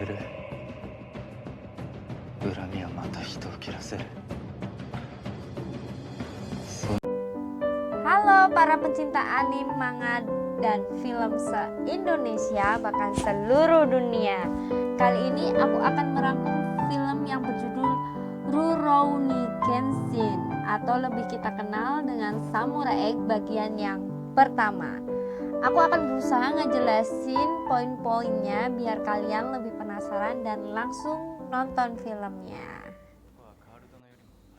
巡る恨みはまた人を切らせる。 Halo para pecinta anime, manga, dan film se-Indonesia bahkan seluruh dunia. Kali ini aku akan merangkum film yang berjudul Rurouni Kenshin atau lebih kita kenal dengan Samurai X bagian yang pertama. Aku akan berusaha ngejelasin poin-poinnya biar kalian lebih penasaran dan langsung nonton filmnya.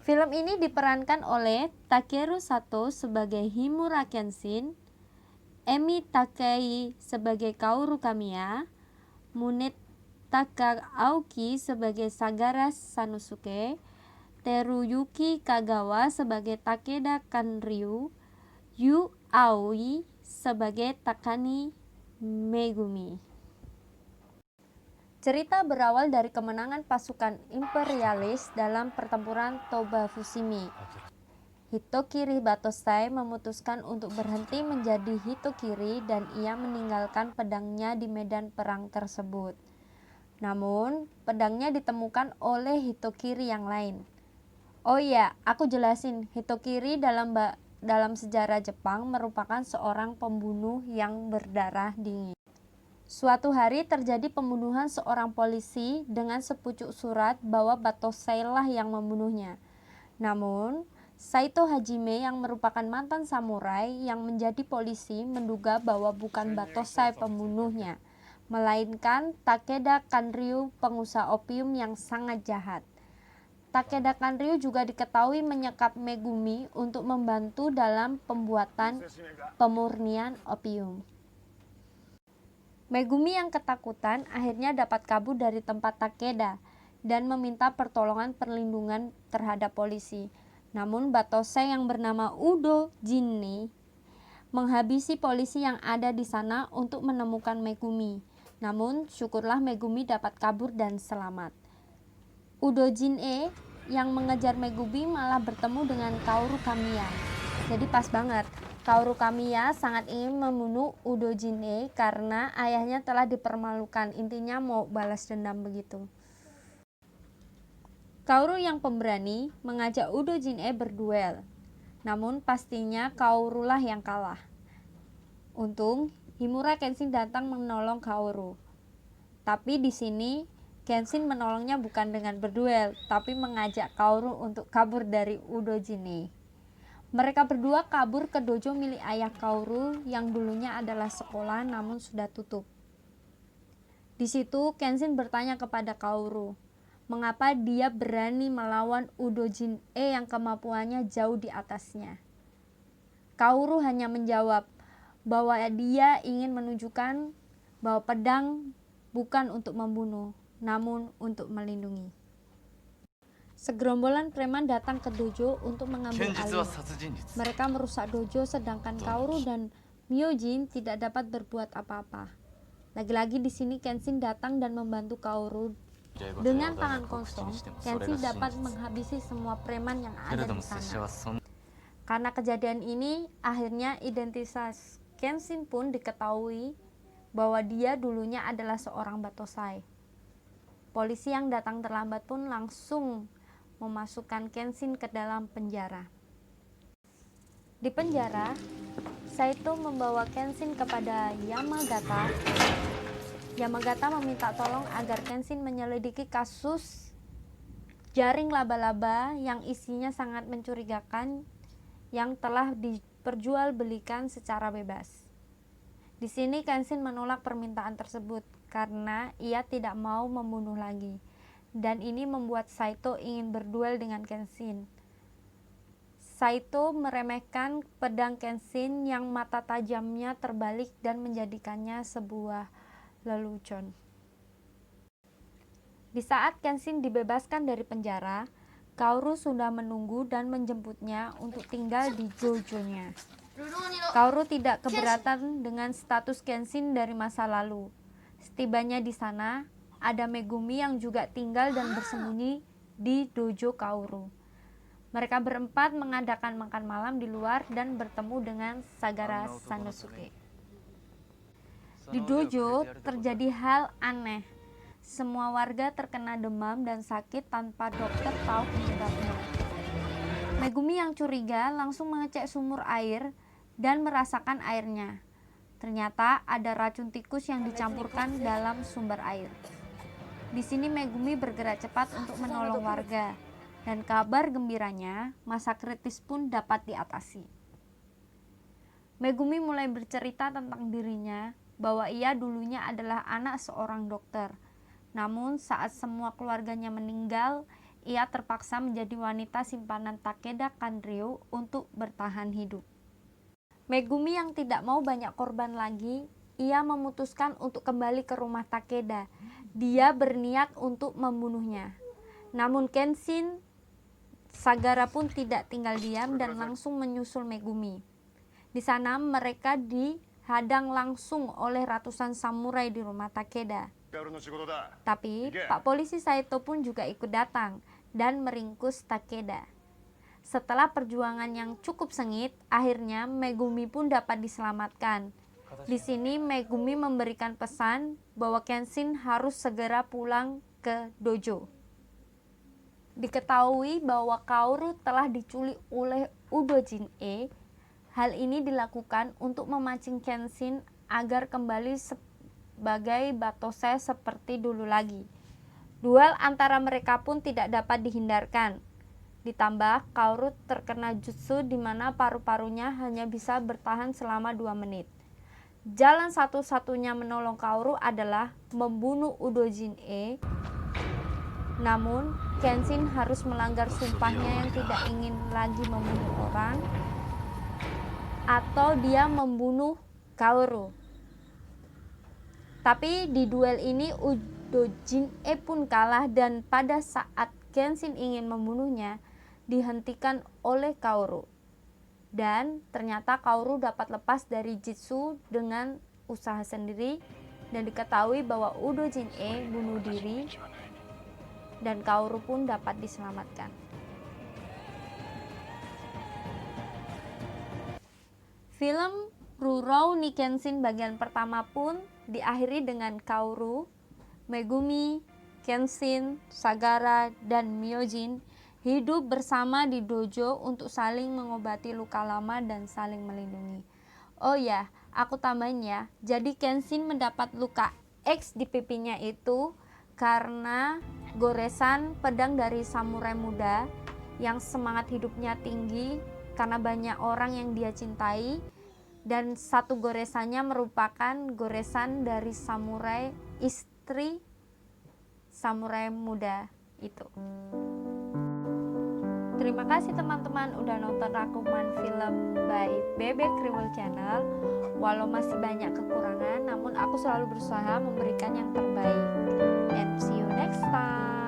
Film ini diperankan oleh Takeru Sato sebagai Himura Kenshin, Emi Takei sebagai Kaoru Kamiya, Munetaka Aoki sebagai Sagara Sanosuke, Teruyuki Kagawa sebagai Takeda Kanryu, Yu Aoi sebagai Takani Megumi. Cerita berawal dari kemenangan pasukan imperialis dalam pertempuran Toba Fushimi. Hitokiri Batosai memutuskan untuk berhenti menjadi Hitokiri dan ia meninggalkan pedangnya di medan perang tersebut. Namun, pedangnya ditemukan oleh Hitokiri yang lain. Oh iya, aku jelasin, Hitokiri dalam sejarah Jepang merupakan seorang pembunuh yang berdarah dingin. Suatu hari terjadi pembunuhan seorang polisi dengan sepucuk surat bahwa Batosai lah yang membunuhnya. Namun, Saito Hajime yang merupakan mantan samurai yang menjadi polisi menduga bahwa bukan Batosai pembunuhnya, melainkan Takeda Kanryu, pengusaha opium yang sangat jahat. Takeda Kanryu juga diketahui menyekap Megumi untuk membantu dalam pembuatan pemurnian opium. Megumi yang ketakutan akhirnya dapat kabur dari tempat Takeda dan meminta pertolongan perlindungan terhadap polisi. Namun Batosai yang bernama Udo Jinne menghabisi polisi yang ada di sana untuk menemukan Megumi. Namun syukurlah Megumi dapat kabur dan selamat. Udo Jinne yang mengejar Megumi malah bertemu dengan Kaoru Kamiya. Jadi pas banget. Kaoru Kamiya sangat ingin membunuh Udo Jinne karena ayahnya telah dipermalukan, intinya mau balas dendam begitu. Kaoru yang pemberani mengajak Udo Jinne berduel, namun pastinya Kaoru lah yang kalah. Untung Himura Kenshin datang menolong Kaoru. Tapi di sini Kenshin menolongnya bukan dengan berduel, tapi mengajak Kaoru untuk kabur dari Udo Jinne. Mereka berdua kabur ke dojo milik ayah Kaoru yang dulunya adalah sekolah namun sudah tutup. Di situ Kenshin bertanya kepada Kaoru, mengapa dia berani melawan Udo Jinne yang kemampuannya jauh di atasnya. Kaoru hanya menjawab bahwa dia ingin menunjukkan bahwa pedang bukan untuk membunuh, namun untuk melindungi. Segerombolan preman datang ke dojo untuk mengambil alih. Mereka merusak dojo sedangkan Kaoru dan Myojin tidak dapat berbuat apa-apa. Lagi-lagi di sini Kenshin datang dan membantu Kaoru. Dengan tangan kosong, Kenshin dapat menghabisi semua preman yang ada di sana. Karena kejadian ini, akhirnya identitas Kenshin pun diketahui bahwa dia dulunya adalah seorang Batosai. Polisi yang datang terlambat pun langsung memasukkan Kenshin ke dalam penjara. Di penjara, Saito membawa Kenshin kepada Yamagata. Yamagata meminta tolong agar Kenshin menyelidiki kasus jaring laba-laba yang isinya sangat mencurigakan yang telah diperjualbelikan secara bebas. Di sini Kenshin menolak permintaan tersebut karena ia tidak mau membunuh lagi. Dan ini membuat Saito ingin berduel dengan Kenshin. Saito meremehkan pedang Kenshin yang mata tajamnya terbalik dan menjadikannya sebuah lelucon. Di saat Kenshin dibebaskan dari penjara, Kaoru sudah menunggu dan menjemputnya untuk tinggal di dojo-nya. Kaoru tidak keberatan dengan status Kenshin dari masa lalu. Setibanya di sana, ada Megumi yang juga tinggal dan bersembunyi di dojo Kaoru. Mereka berempat mengadakan makan malam di luar dan bertemu dengan Sagara Sanosuke. Di dojo terjadi hal aneh. Semua warga terkena demam dan sakit tanpa dokter tahu penyebabnya. Megumi yang curiga langsung mengecek sumur air dan merasakan airnya. Ternyata ada racun tikus yang dicampurkan dalam sumber air. Di sini Megumi bergerak cepat untuk menolong warga, dan kabar gembiranya, masa kritis pun dapat diatasi. Megumi mulai bercerita tentang dirinya bahwa ia dulunya adalah anak seorang dokter. Namun saat semua keluarganya meninggal, ia terpaksa menjadi wanita simpanan Takeda Kanryo untuk bertahan hidup. Megumi yang tidak mau banyak korban lagi, ia memutuskan untuk kembali ke rumah Takeda. Dia berniat untuk membunuhnya. Namun Kenshin Sagara pun tidak tinggal diam dan langsung menyusul Megumi. Di sana mereka dihadang langsung oleh ratusan samurai di rumah Takeda. Tapi Pak Polisi Saito pun juga ikut datang dan meringkus Takeda. Setelah perjuangan yang cukup sengit, akhirnya Megumi pun dapat diselamatkan. Di sini Megumi memberikan pesan bahwa Kenshin harus segera pulang ke dojo. Diketahui bahwa Kaoru telah diculik oleh Udo Jin-e. Hal ini dilakukan untuk memancing Kenshin agar kembali sebagai Batose seperti dulu lagi. Duel antara mereka pun tidak dapat dihindarkan. Ditambah, Kaoru terkena jutsu di mana paru-parunya hanya bisa bertahan selama 2 menit. Jalan satu-satunya menolong Kaoru adalah membunuh Udo Jin-e. Namun, Kenshin harus melanggar sumpahnya yang tidak ingin lagi membunuh orang, atau dia membunuh Kaoru. Tapi di duel ini Udo Jin-e pun kalah dan pada saat Kenshin ingin membunuhnya, dihentikan oleh Kaoru. Dan ternyata Kaoru dapat lepas dari Jitsu dengan usaha sendiri dan diketahui bahwa Udo Jin-e bunuh diri dan Kaoru pun dapat diselamatkan. Film Rurouni Kenshin bagian pertama pun diakhiri dengan Kaoru, Megumi, Kenshin, Sagara, dan Myojin hidup bersama di dojo untuk saling mengobati luka lama dan saling melindungi. Oh ya, aku tambahin ya, jadi Kenshin mendapat luka X di pipinya itu karena goresan pedang dari samurai muda yang semangat hidupnya tinggi karena banyak orang yang dia cintai, dan satu goresannya merupakan goresan dari samurai istri samurai muda itu. Terima kasih teman-teman udah nonton rangkuman film by Bebek Kriwel Channel. Walau masih banyak kekurangan, namun aku selalu berusaha memberikan yang terbaik. And see you next time.